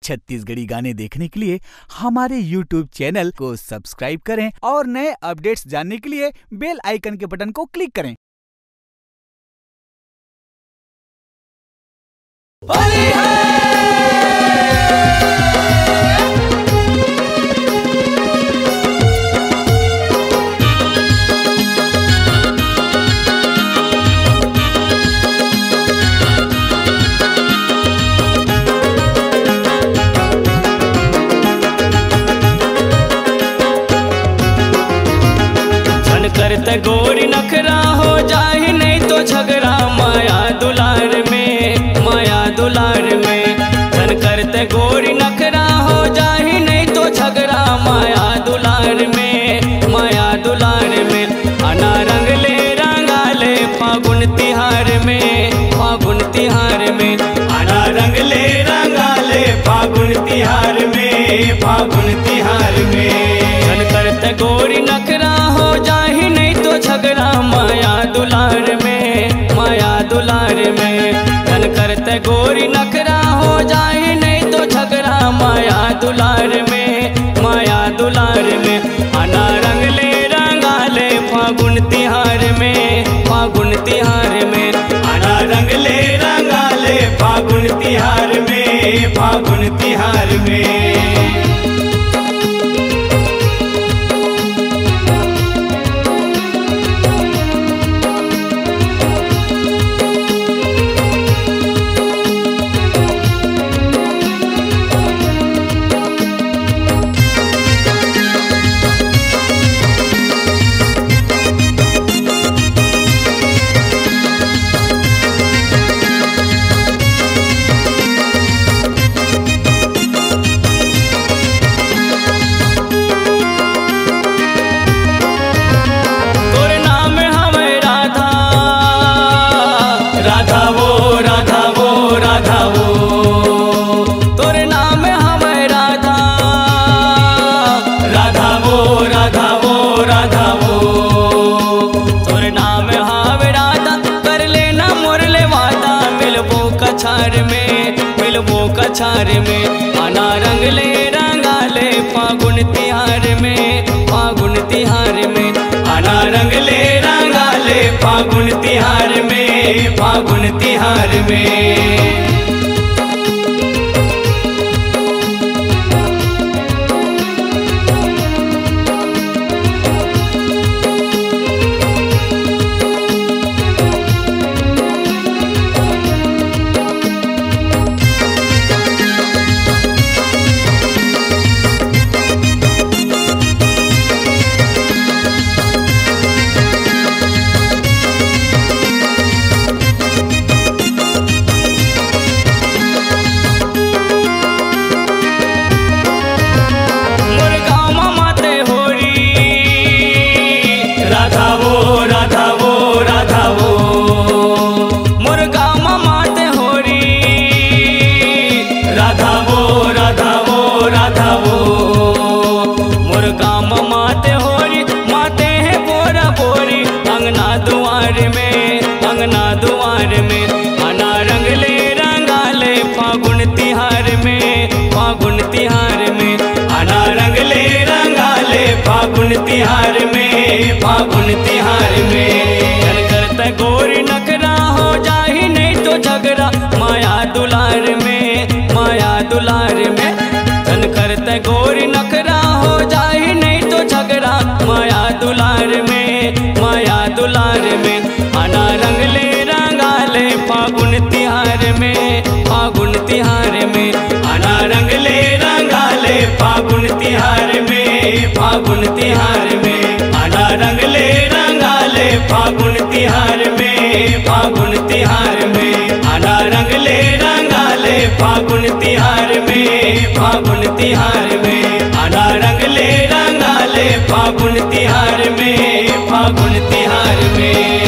छत्तीसगढ़ी गाने देखने के लिए हमारे YouTube चैनल को सब्सक्राइब करें और नए अपडेट्स जानने के लिए बेल आइकन के बटन को क्लिक करें। करते गोरी नखरा हो जाए नहीं तो झगड़ा माया दुलार में, माया दुलार में। धन करते गोरी नखरा हो जाए नहीं तो झगड़ा माया दुलार में, माया दुलार में। अना रंग ले रंगा ले फागुन तिहार में, फागुन तिहार में। अना रंग ले रंगा ले फागुन तिहार में, फागुन तिहार में। धन करते गोरी नखरा हो जाए नहीं तो झगड़ा माया दुलार में, माया दुलार में। धन करते गोरी नखरा हो जाए नहीं तो झगड़ा माया दुलार में, माया दुलार में। अना रंग ले रंगा ले फागुन तिहार में, फागुन तिहार में। अना रंग ले रंगा ले फागुन तिहार में, फागुन तिहार में। कछार में अना रंग ले रंगा ले फागुन तिहार में, फागुन तिहार में। अना रंग ले रंगा ले फागुन तिहार में, फागुन तिहार में। अंगना दुआर में अना रंग ले रंगा ले फागुन तिहार में, फागुन तिहार में। अना रंग ले रंगा ले फागुन तिहार में, फागुन तिहार में। धन करते गोरी नखरा हो जाए नहीं तो झगड़ा माया दुलार में, माया दुलार में। धन करते गोरी नखरा हो जाए नहीं तो झगड़ा माया दुलार में, माया दुलार में। अना रंग ले रंगा ले फागुन तिहार में, फागुन तिहार में। अना रंग ले रंगा ले फागुन तिहार में, फागुन तिहार में। अना रंग ले रंगा ले फागुन तिहार में, फागुन तिहार में। अना रंग ले रंगा ले फागुन तिहार में, फागुन तिहार में। अना रंग ले रंगा ले फागुन तिहार में, फागुन तिहार में।